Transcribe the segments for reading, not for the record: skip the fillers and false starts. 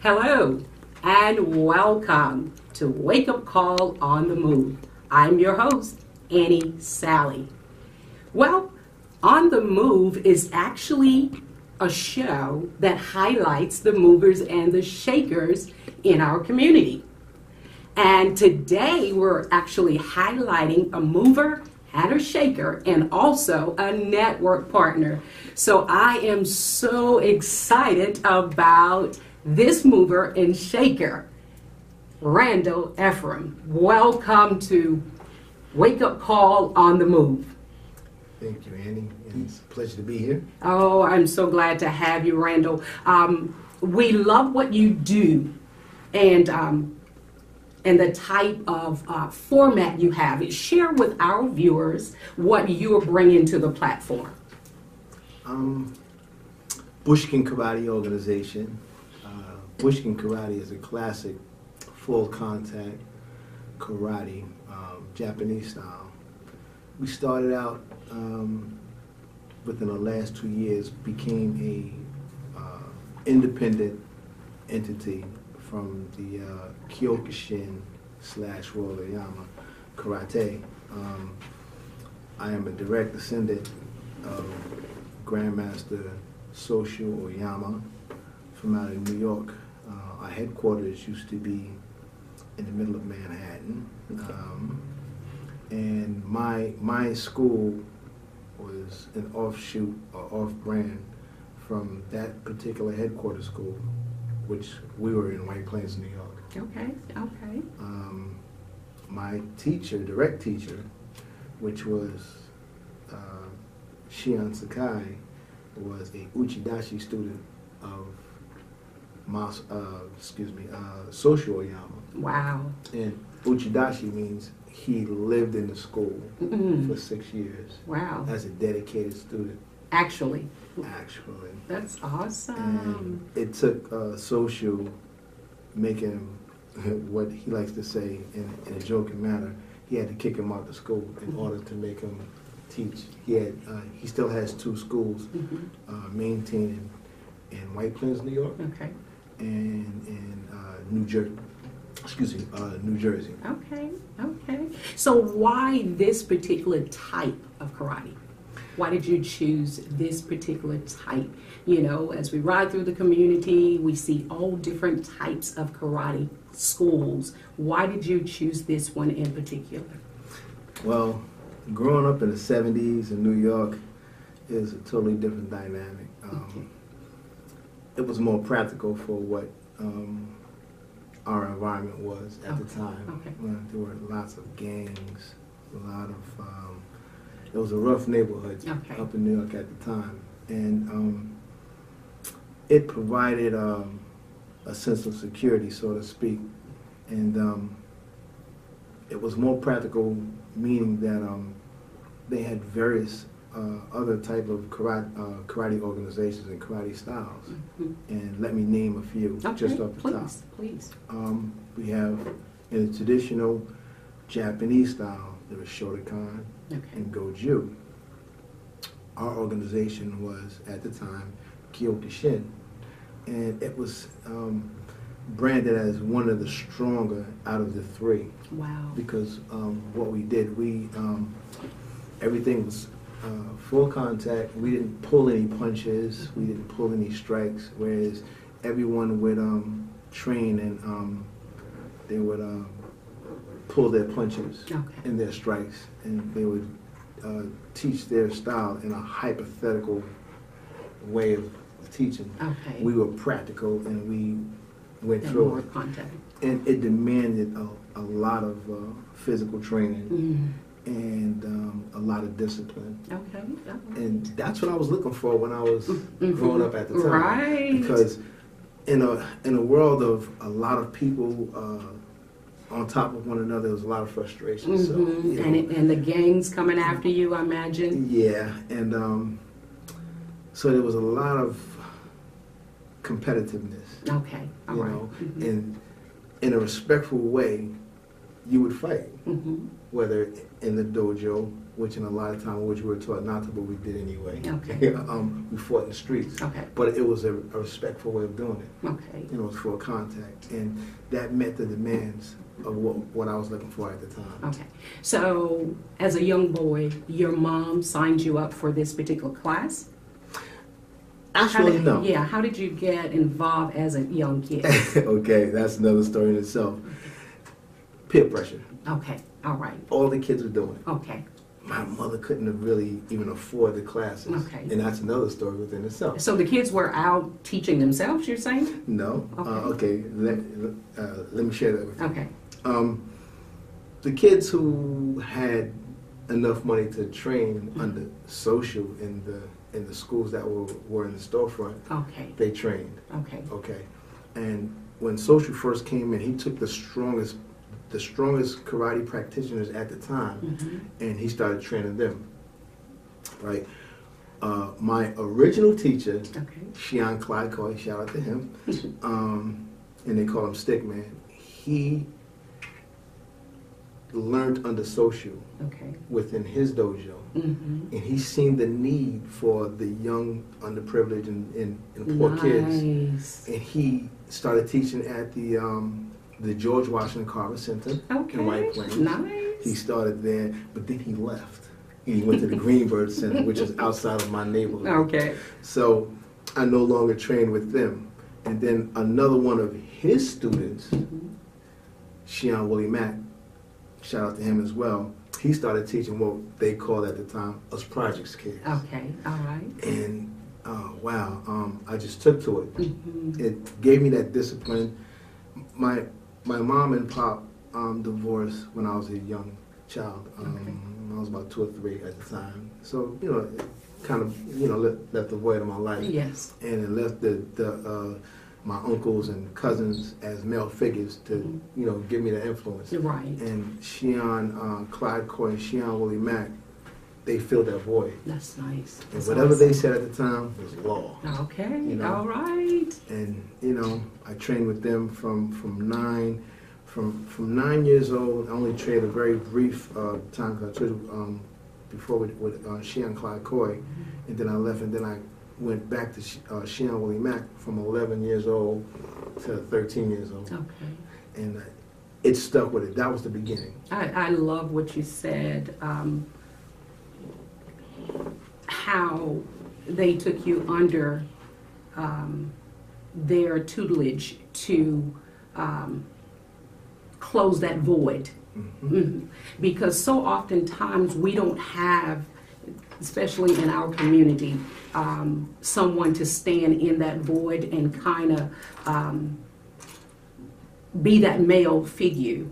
Hello and welcome to Wake Up Call on the Move. I'm your host, Annie Salley. Well, On the Move is actually a show that highlights the movers and the shakers in our community. And today we're actually highlighting a mover and a shaker and also a network partner. So I am so excited about this mover and shaker, Randall Ephriam. Welcome to Wake Up Call on the Move. Thank you, Annie. It's a pleasure to be here. Oh, I'm so glad to have you, Randall. We love what you do and the type of format you have. Share with our viewers what you are bringing to the platform. Bushiken Karate Organization. Bushiken Karate is a classic full contact karate, Japanese style. We started out within the last 2 years, became a independent entity from the Kyokushin / Royal Oyama Karate. I am a direct descendant of Grandmaster Social Oyama from out in New York. Our headquarters used to be in the middle of Manhattan. And my school was an offshoot or off-brand from that particular headquarters school, which we were in White Plains, New York. Okay. My teacher, direct teacher, which was Shion Sakai, was a Uchidashi student of Social Oyama. Wow. And Uchidashi means he lived in the school for 6 years. Wow. As a dedicated student. Actually. That's awesome. And it took Social making him what he likes to say in a joking manner. He had to kick him out of school in order to make him teach. He still has 2 schools maintained in White Plains, New York. Okay. And in New Jersey. Okay. So why this particular type of karate? Why did you choose this particular type? You know, as we ride through the community, we see all different types of karate schools. Why did you choose this one in particular? Well, growing up in the 70s in New York is a totally different dynamic. It was more practical for what our environment was at the time. Okay. There were lots of gangs, it was a rough neighborhood up in New York at the time. And it provided a sense of security, so to speak. And it was more practical, meaning that they had various other type of karate organizations and karate styles. And let me name a few just off the top. Please. We have, in the traditional Japanese style, there was Shotokan and Goju. Our organization was, at the time, Kyokushin. And it was branded as one of the stronger out of the 3. Wow. Because what we did, everything was full contact. We didn't pull any punches. We didn't pull any strikes. Whereas everyone would train and they would pull their punches and their strikes, and they would teach their style in a hypothetical way of teaching. Okay. We were practical, and we went through it. Contact. And it demanded a lot of physical training. And a lot of discipline. Okay. And that's what I was looking for when I was growing up at the time. Right. Because in a world of a lot of people on top of one another, there was a lot of frustration. So, and the gangs coming after you, I imagine. Yeah, and so there was a lot of competitiveness. Okay. All right. And in a respectful way, you would fight. Whether in the dojo, which in a lot of time, which we were taught not to, but we did anyway. Okay. We fought in the streets. Okay. But it was a respectful way of doing it. Okay. You know, it was for contact, and that met the demands of what I was looking for at the time. Okay. So, as a young boy, your mom signed you up for this particular class? Actually, no. Yeah, how did you get involved as a young kid? Okay, that's another story in itself. Peer pressure. Okay, all right. All the kids were doing it. Okay. My mother couldn't have really even afford the classes. Okay. And that's another story within itself. So the kids were out teaching themselves, you're saying? No. Okay. Let me share that with you. Okay. The kids who had enough money to train under social in the schools that were in the storefront, okay, they trained. Okay. Okay. And when social first came in, he took the strongest karate practitioners at the time, and he started training them. Right. My original teacher, Shian Clyde Coy, shout out to him, and they call him Stickman. He learned under social within his dojo, and he's seen the need for the young, underprivileged, and poor kids, and he started teaching at the George Washington Carver Center in White Plains. Nice. He started there, but then he left. He went to the Greenbird Center, which is outside of my neighborhood. Okay. So I no longer trained with them. And then another one of his students, Shian Willie Mack, shout out to him as well, he started teaching what they called at the time us projects kids. Okay, all right. And I just took to it. It gave me that discipline. My mom and pop divorced when I was a young child. I was about 2 or 3 at the time. So, you know, it kind of left the void in my life. Yes. And it left my uncles and cousins as male figures to, give me the influence. Right. And Shian Clyde Coy and Shian Willie Mack, they filled that void. That's nice. And whatever they said at the time was law. Okay, all right. And, I trained with them from 9 years old. I only trained a very brief time because I trained before with Shian Clyde Coy, and then I left, and then I went back to Shian Willie Mack from 11 years old to 13 years old. Okay. And it stuck with it. That was the beginning. I love what you said, how they took you under their tutelage to close that void. Because so oftentimes we don't have, especially in our community, someone to stand in that void and kind of be that male figure.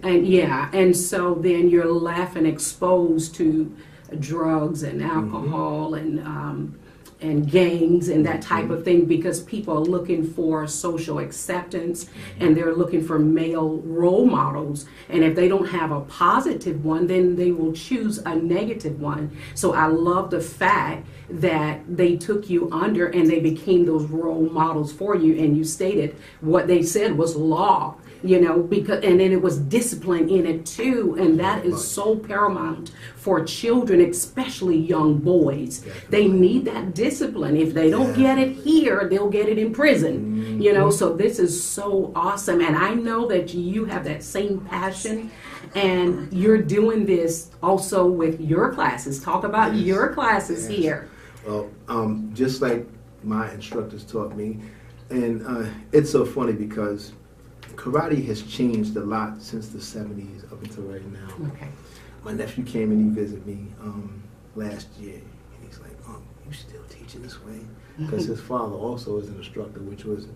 Indeed. And so then you're left and exposed to drugs and alcohol and gangs and that type of thing, because people are looking for social acceptance and they're looking for male role models, and if they don't have a positive one, then they will choose a negative one. So I love the fact that they took you under and they became those role models for you, and you stated what they said was law, because, and then it was discipline in it too, and that is so paramount for children, especially young boys. They need that discipline. If they don't get it here, they'll get it in prison, so this is so awesome. And I know that you have that same passion, and you're doing this also with your classes. Talk about your classes here. Well, just like my instructors taught me, and it's so funny because karate has changed a lot since the 70s up until right now. Okay. My nephew came and he visited me last year, and he's like, you still teaching this way? Because his father also is an instructor, which was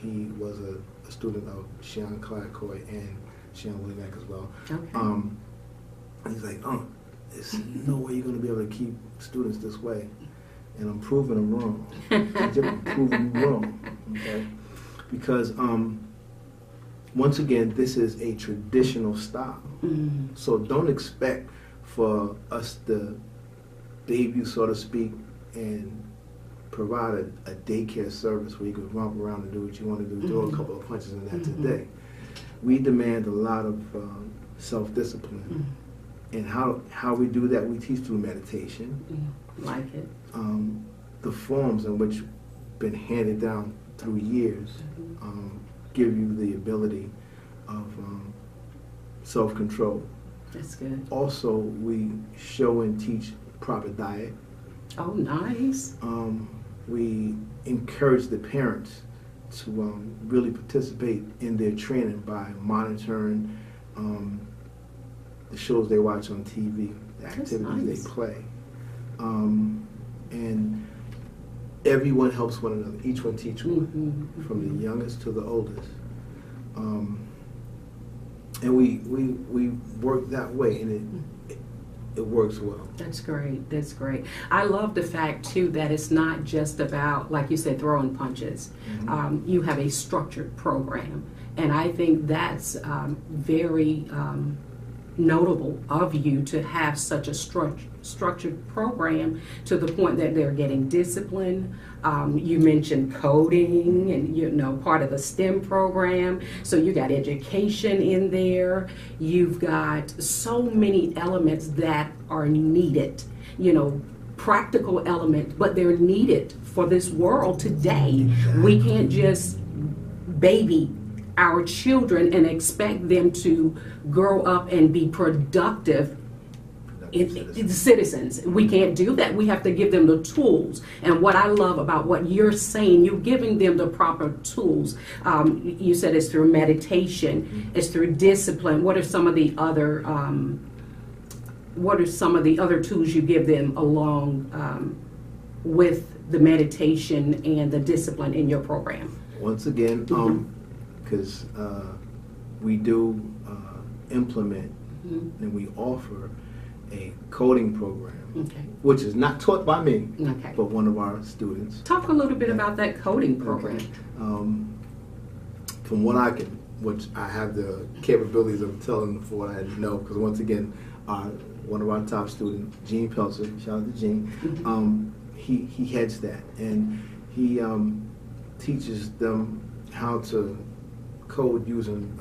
he was a student of Shian Clyde Coy and Shian Willie Mack as well. Okay. And he's like, there's no way you're going to be able to keep students this way. And I'm proving them wrong. I'm proving you wrong. Okay? Because once again, this is a traditional style. So don't expect for us to baby you, so to speak, and provide a daycare service where you can romp around and do what you want to do, throw a couple of punches in that today. We demand a lot of self-discipline And how we do that, we teach through meditation. Like it. The forms in which been handed down through years give you the ability of self-control. That's good. Also, we show and teach proper diet. Oh, nice. We encourage the parents to really participate in their training by monitoring the shows they watch on TV, the activities they play. And everyone helps one another. Each one teaches one, from the youngest to the oldest. And we work that way, and it works well. That's great. That's great. I love the fact, too, that it's not just about, like you said, throwing punches. You have a structured program, and I think that's very notable of you to have such a structured program, to the point that they're getting discipline. You mentioned coding, and part of the STEM program, so you got education in there. You've got so many elements that are needed, practical elements, but they're needed for this world today. We can't just baby our children and expect them to grow up and be productive citizens. We can't do that. We have to give them the tools. And what I love about what you're saying, you're giving them the proper tools. You said it's through meditation, it's through discipline. What are some of the other tools you give them along with the meditation and the discipline in your program? Once again, because we do implement and we offer a coding program, which is not taught by me, but one of our students. Talk a little bit about that coding program. From what which I have the capabilities of telling for what I know, because once again, one of our top students, Gene Pelzer, shout out to Gene, he heads that, and he teaches them how to code using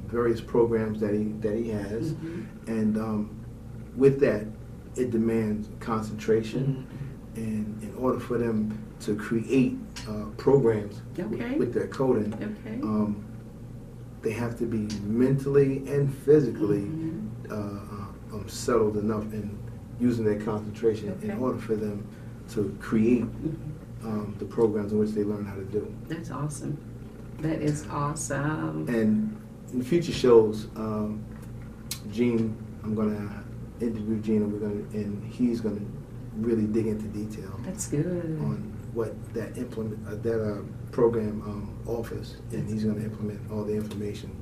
various programs that he has, and with that, it demands concentration, and in order for them to create programs with their coding, they have to be mentally and physically settled enough in using their concentration in order for them to create the programs in which they learn how to do. That's awesome. That is awesome. And in future shows, Gene, I'm going to interview Gene, and he's going to really dig into detail. That's good. On what that program offers, and he's going to implement all the information.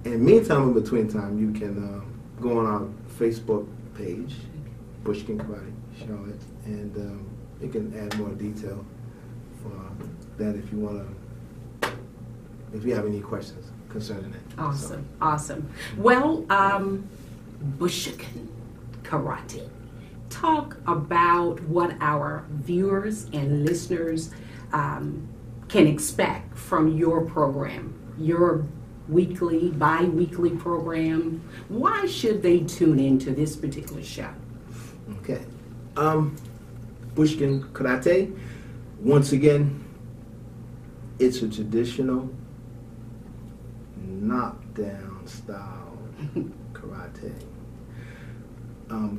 And meantime, in between time, you can go on our Facebook page, Bushiken Karate Charlotte, and you can add more detail for that if you want to. If you have any questions concerning it. Awesome, awesome. Well, Bushiken Karate. Talk about what our viewers and listeners can expect from your program, your weekly, bi-weekly program. Why should they tune into this particular show? Okay. Bushiken Karate, once again, it's a traditional knockdown style karate.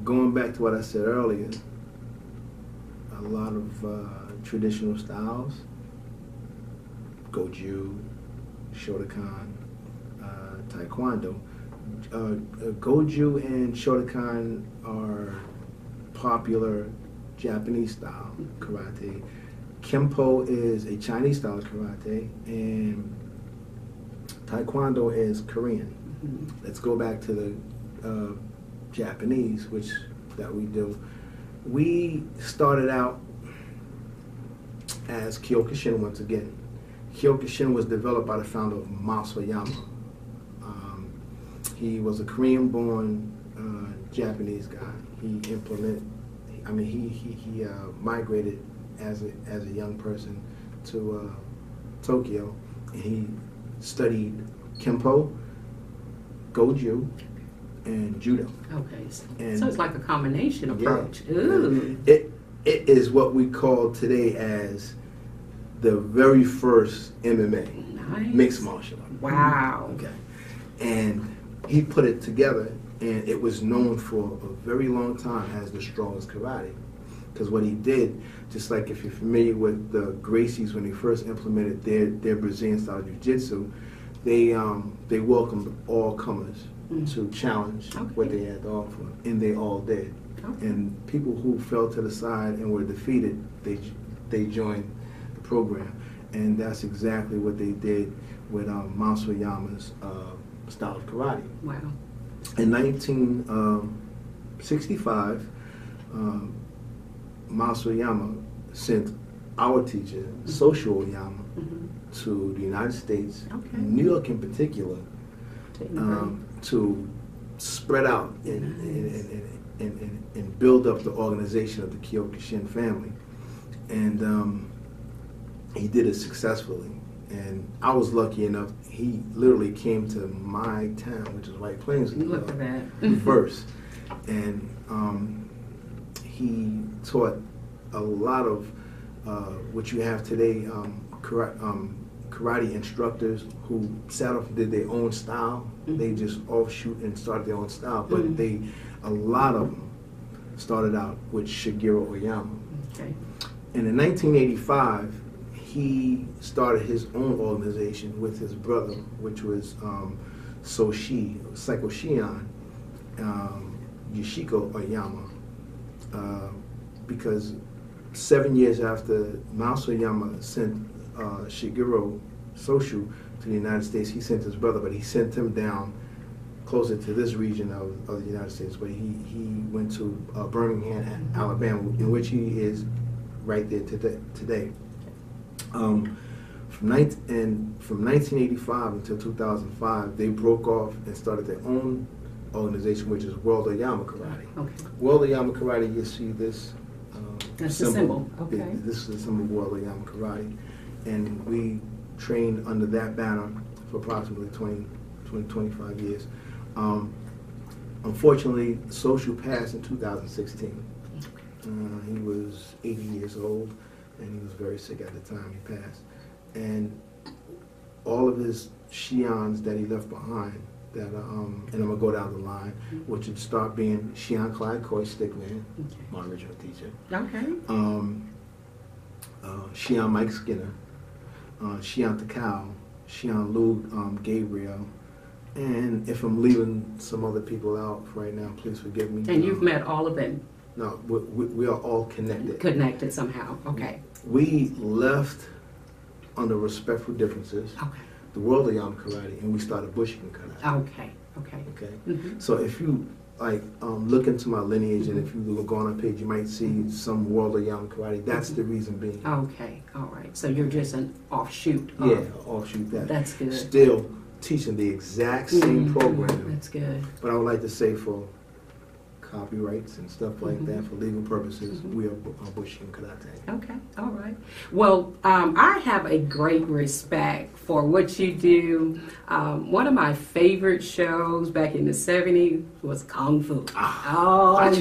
Going back to what I said earlier, a lot of traditional styles, Goju, Shotokan, Taekwondo. Goju and Shotokan are popular Japanese style karate. Kempo is a Chinese style of karate, and Taekwondo is Korean. Let's go back to the Japanese, that we do. We started out as Kyokushin once again. Kyokushin was developed by the founder of Masoyama. He was a Korean-born Japanese guy. He migrated as a young person to Tokyo, and he studied Kempo, Goju, and judo. Okay, so it's like a combination approach. Yeah. Ooh. It is what we call today as the very first MMA, mixed martial art. Wow. Okay. And he put it together, and it was known for a very long time as the strongest karate. Because what he did, just like if you're familiar with the Gracies when they first implemented their Brazilian style jiu-jitsu, they welcomed all comers to challenge what they had to offer, and they all did. Okay. And people who fell to the side and were defeated, they joined the program, and that's exactly what they did with Mas Oyama's style of karate. Wow. In 1965, Mas Oyama sent our teacher, Social Oyama, to the United States, New York in particular, to spread out and build up the organization of the Kyokushin family. And he did it successfully. And I was lucky enough, he literally came to my town, which is White Plains, Look at that. first. And he taught a lot of what you have today, karate instructors who sat up and did their own style. They just offshoot and started their own style, but a lot of them started out with Shigeru Oyama. Okay. And in 1985, he started his own organization with his brother, which was Psycho Shion, Yoshiko Oyama, because 7 years after Mas Oyama sent Shigeru Soshu to the United States, he sent his brother, but he sent him down closer to this region of the United States, but he went to Birmingham, Alabama, in which he is right there today. From 1985 until 2005, they broke off and started their own organization, which is World Oyama Karate. Okay. World Oyama Karate, you see this that's the symbol. Okay. This is the symbol of World Oyama Karate. And we trained under that banner for approximately 25 years. Unfortunately, Social passed in 2016. He was 80 years old, and he was very sick at the time he passed. And all of his Shions that he left behind, that and I'm gonna go down the line, which would start being Shion Clyde Coy Stickman, my original teacher. Okay. Shion Mike Skinner, Shion Takao, Shion Lou Gabriel, and if I'm leaving some other people out right now, please forgive me. And you've met all of them? No, we are all connected. Connected somehow, okay. We left under respectful differences. Okay. The World Oyama Karate, and we started Bushiken Karate. Okay. Okay. So if you look into my lineage, and if you go on our page, you might see some World Oyama Karate. That's the reason being. Okay. All right. So you're just an offshoot. Offshoot that. That's good. Still teaching the exact same program. That's good. But I would like to say for copyrights and stuff like that, for legal purposes, we are Bushiken Karate. Okay, all right. Well, I have a great respect for what you do. One of my favorite shows back in the 70s was Kung Fu. Yes.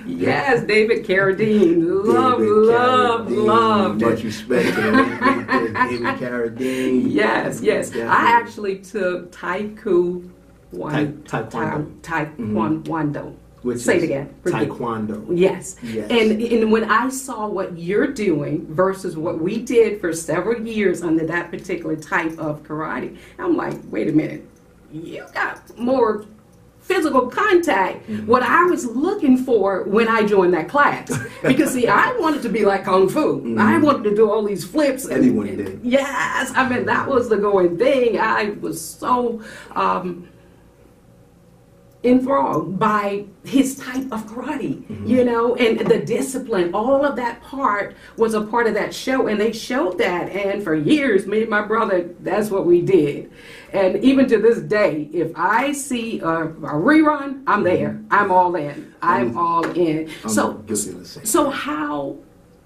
Yes, David Carradine. Love. Much respect to David Carradine. Yes. I actually took Taekwondo. Taekwondo. Say it again. Taekwondo. Yes. And when I saw what you're doing versus what we did for several years under that particular type of karate, I'm like, wait a minute, you got more physical contact. What I was looking for when I joined that class. Because see, I wanted to be like Kung Fu. I wanted to do all these flips. Everyone did. Yes. I mean, that was the going thing. I was so enthralled by his type of karate, and the discipline. All of that part was a part of that show, and they showed that. And for years, me and my brother, that's what we did. And even to this day, if I see a rerun, I'm there. I'm all in. I'm all in. So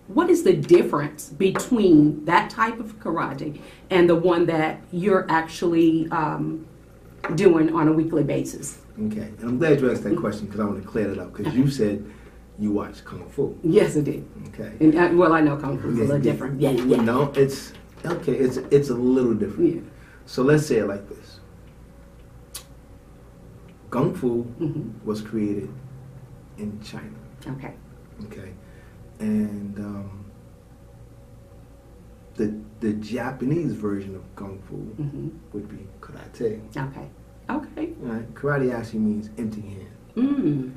what is the difference between that type of karate and the one that you're actually doing on a weekly basis. Okay, and I'm glad you asked that question because I want to clear that up because you said you watch Kung Fu. Yes, I did. Okay. And, well, I know Kung Fu is a little different. Yeah. No, it's okay. It's a little different. Yeah. So let's say it like this: Kung Fu was created in China. Okay. Okay, and the Japanese version of Kung Fu would be karate. Okay. Okay. Right? Karate actually means empty hand. Mm.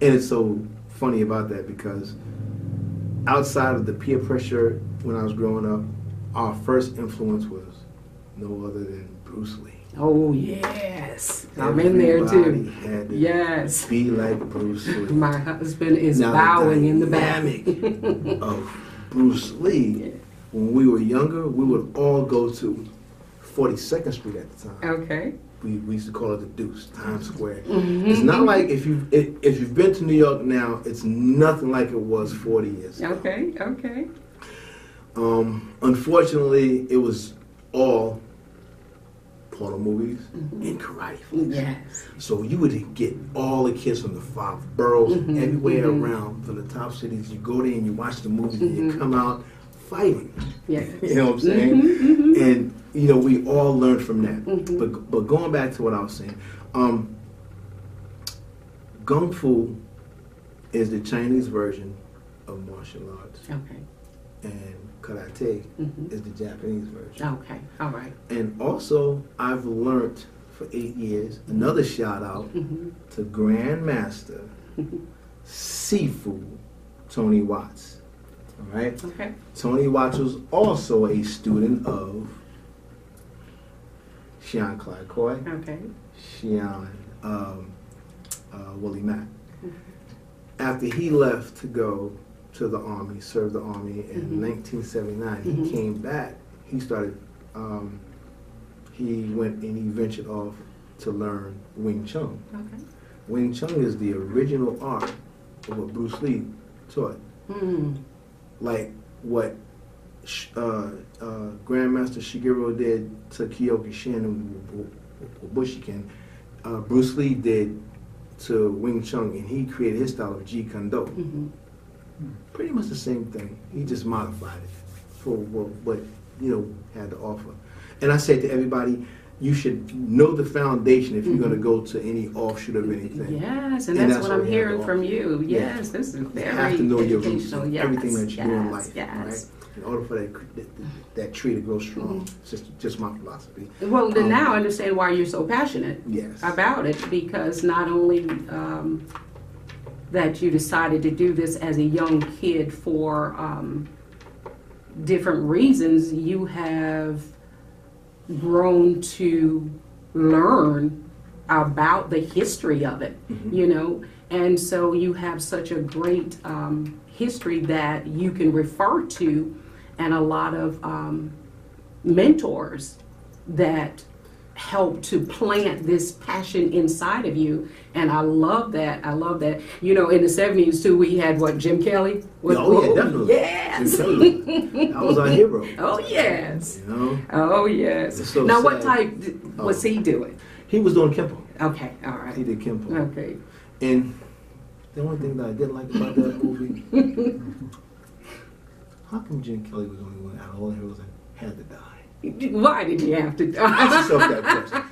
And it's so funny about that because outside of the peer pressure when I was growing up, our first influence was no other than Bruce Lee. Oh, yes. I'm in there too. Had to yes. be like Bruce Lee. My husband is bowing in the back. Of Bruce Lee, when we were younger, we would all go to 42nd Street at the time. Okay. We used to call it the Deuce, Times Square. It's not like if you've been to New York now, it's nothing like it was 40 years ago. Okay, okay. Unfortunately, it was all porno movies and karate flicks. Yes. So you would get all the kids from the 5 boroughs, everywhere around, from the top cities. You go there and you watch the movies and you come out fighting. Yeah. You know what I'm saying? And you know, we all learned from that. But going back to what I was saying, Kung Fu is the Chinese version of martial arts. Okay. And karate is the Japanese version. Okay. All right. And also, I've learned for 8 years, another shout out to Grandmaster Sifu Tony Watts. All right? Okay. Tony Watts was also a student of Sean Clyde Coy, Okay. Sean Willie Mack. After he left to go to the Army, served the Army in 1979, he came back. He started, he went and he ventured off to learn Wing Chun. Okay. Wing Chun is the original art of what Bruce Lee taught. Like what Grandmaster Shigeru did to Kyokushin and Bushiken, Bruce Lee did to Wing Chun, and he created his style of Jeet Kune Do. Pretty much the same thing. He just modified it for what had to offer. And I say to everybody, you should know the foundation if you're going to go to any offshoot of anything. Yes, and that's what I'm hearing from you. Yes, this is very you have to know your roots, yes, everything that you do in life. Yes. Right? In order for that tree to grow strong. It's just my philosophy. Well, then now I understand why you're so passionate about it, because not only that you decided to do this as a young kid for different reasons, you have grown to learn about the history of it, and so you have such a great history that you can refer to, and a lot of mentors that help to plant this passion inside of you. And I love that. I love that. In the 70s too, we had Jim Kelly? Yeah, definitely. Yes. Jim Kelly. That was our hero. Oh, yes. Oh, yes. So now, sad. what type was he doing? He was doing Kempo. Okay, all right. He did Kempo. Okay. And the only thing that I didn't like about that movie, how come Jim Kelly was the only one out of all the heroes that had to die? Why did you have to die? Ask yourself that question.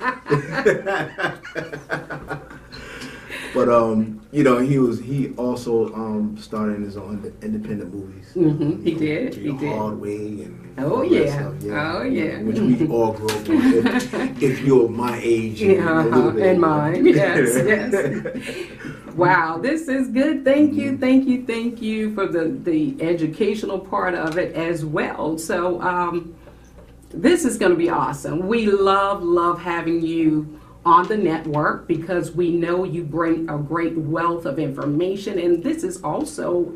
But he also starred in his own independent movies. He did. He did. Hard Way and oh yeah, which we all grew up on. If you're my age, and mine, yes. Wow, this is good. Thank you for the educational part of it as well. So this is going to be awesome. We love having you on the network because we know you bring a great wealth of information, and this is also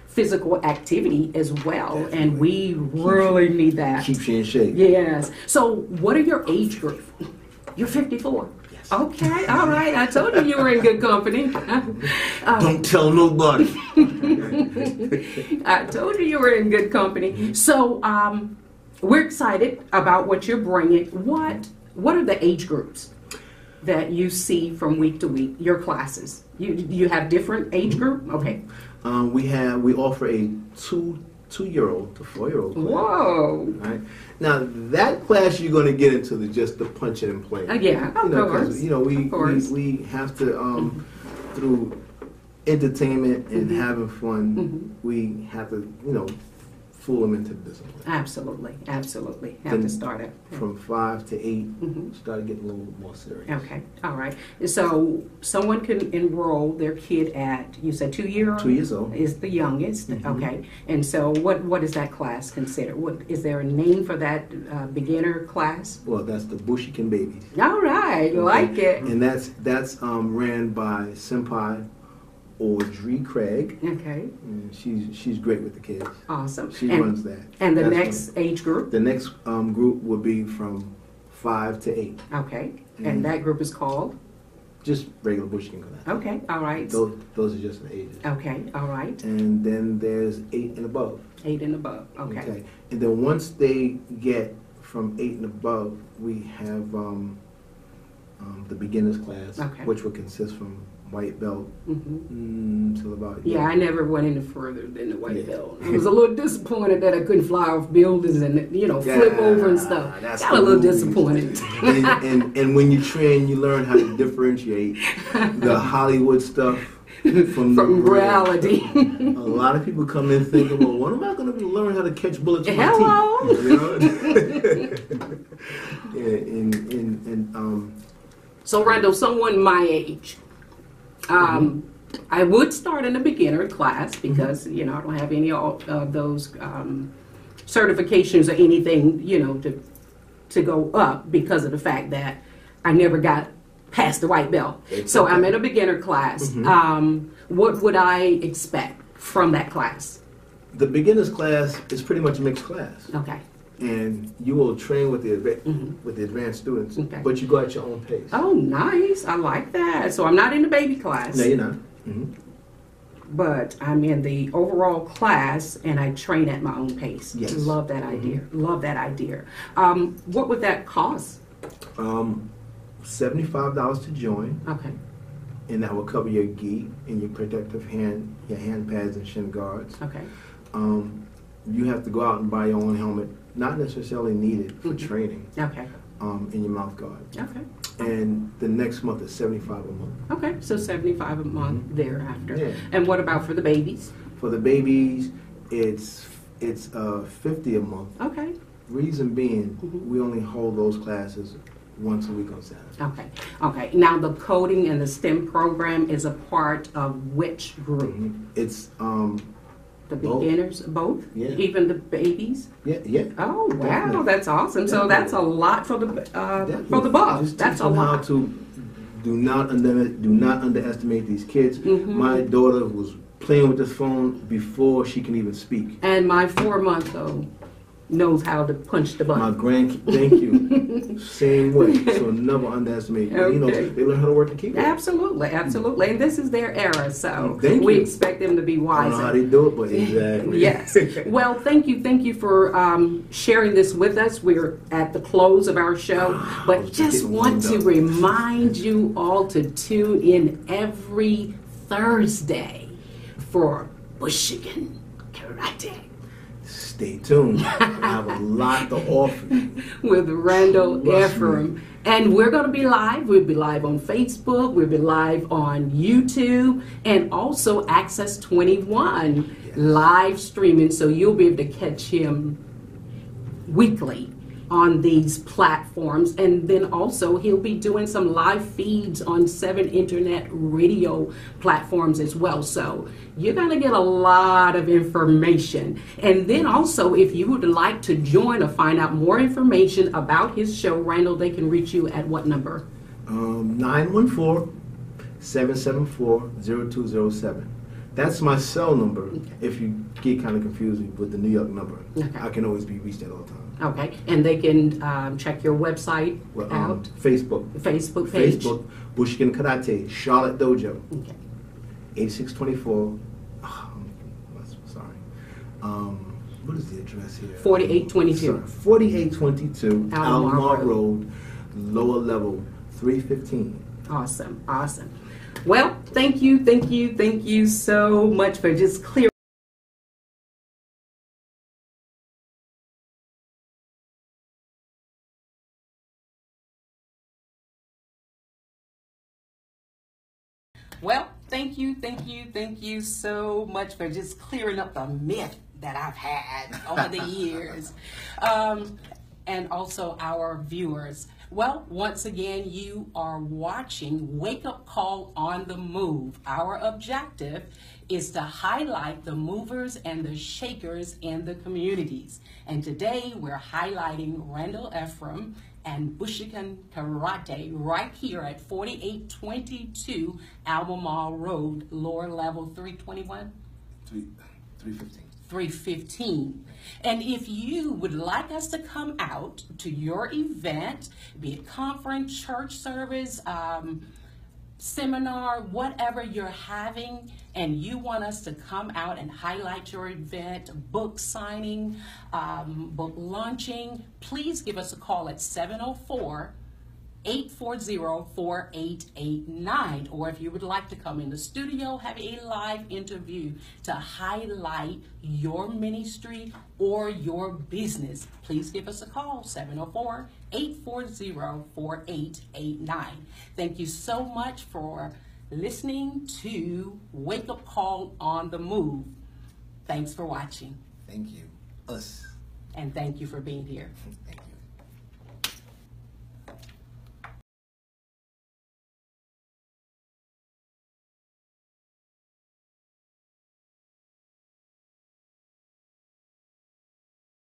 physical activity as well. Definitely. And we really need that. Keeps you in shape. Yes. So what are your age group? You're 54. Yes. Okay. All right. I told you were in good company. Don't tell nobody. I told you were in good company. So we're excited about what you're bringing. What What are the age groups that you see from week to week? Your classes, you have different age group. Okay. We offer a 2-year-old to 4-year-old class. Whoa! Right now, that class you're going to get into just the punching and playing. Yeah, of course. We have to through entertainment and having fun. We have to fool them into the discipline. Absolutely. Have to start it. From 5 to 8, started getting a little more serious. Okay, all right. So someone can enroll their kid at, you said 2-year-old? 2 years old. Is the youngest, okay. And so what is that class considered? Is there a name for that beginner class? Well, that's the Bushiken babies. All right, like it. And that's ran by Senpai Audrey Craig. Okay. And she's great with the kids. Awesome. She runs that. And the next age group? The next group will be from 5 to 8. Okay. And that group is called? Just regular Bushiken class. Okay, all right. Those are just the ages. Okay, all right. And then there's 8 and above. 8 and above, okay. And then once they get from 8 and above, we have the beginners class, which will consist from white belt till about I never went any further than the white belt. I was a little disappointed that I couldn't fly off buildings and flip over and stuff. Got a little disappointed. and when you train, you learn how to differentiate the Hollywood stuff from reality. A lot of people come in thinking, well, when am I going to learn how to catch bullets with my teeth? So Randall, someone my age. I would start in a beginner class because, I don't have any of those certifications or anything, to go up because of the fact that I never got past the white belt. So I'm in a beginner class. What would I expect from that class? The beginner's class is pretty much a mixed class. Okay. And you will train with the advanced students, but you go at your own pace. Oh, nice. I like that. So I'm not in the baby class. No, you're not. But I'm in the overall class, and I train at my own pace. Yes. Love that idea. Love that idea. What would that cost? $75 to join. Okay. And that will cover your gi and your protective hand pads and shin guards. Okay. You have to go out and buy your own helmet. Not necessarily needed for training. Okay. And your mouth guard. Okay. And the next month is $75 a month. Okay, so $75 a month thereafter. Yeah. And what about for the babies? For the babies, it's $50 a month. Okay. Reason being, we only hold those classes once a week on Saturday. Okay. Okay. Now the coding and the STEM program is a part of which group? It's the beginners, both? Yeah. Even the babies? Yeah. Oh, wow, definitely. That's awesome. So that's a lot for the bucks. That's a lot. How to do not underestimate these kids. My daughter was playing with this phone before she can even speak. And my 4-month-old knows how to punch the button. My grandkid, thank you. Same way. So never underestimate. Okay. They learn how to work the keyboard. Absolutely, absolutely. And this is their era, so we expect them to be wiser. I don't know how they do it, but exactly. Yes. Well, thank you for sharing this with us. We're at the close of our show, but just want to remind you all to tune in every Thursday for Bushiken Karate. Stay tuned. I have a lot to offer you. With Randall Ephriam. And we're going to be live. We'll be live on Facebook. We'll be live on YouTube. And also Access 21 live streaming. So you'll be able to catch him weekly on these platforms. And then also he'll be doing some live feeds on 7 internet radio platforms as well. So you're going to get a lot of information. And then also, if you would like to join or find out more information about his show, Randall, they can reach you at what number? 914-774-0207. That's my cell number. If you get kind of confused with the New York number, I can always be reached at all times. Okay, and they can check your website out? Facebook page? Facebook, Bushiken Karate, Charlotte Dojo. Okay. 8624, what is the address here? 4822. 4822 Almar Road. lower level 315. Awesome, awesome. Well, thank you so much for just clearing. Well, thank you so much for just clearing up the myth that I've had over the years. And also our viewers. Well, once again, you are watching Wake Up Call on the Move. Our objective is to highlight the movers and the shakers in the communities. And today we're highlighting Randall Ephriam and Bushiken Karate right here at 4822 Albemarle Road, lower level 321? 315. 315. And if you would like us to come out to your event, be it conference, church service, seminar, whatever you're having, and you want us to come out and highlight your event, book signing, book launching, please give us a call at 704-840-4889. Or if you would like to come in the studio, have a live interview to highlight your ministry or your business, please give us a call, 704-840-4889. Thank you so much for listening to Wake Up Call on the Move. Thanks for watching. Thank you. Us. And thank you for being here. Thank you.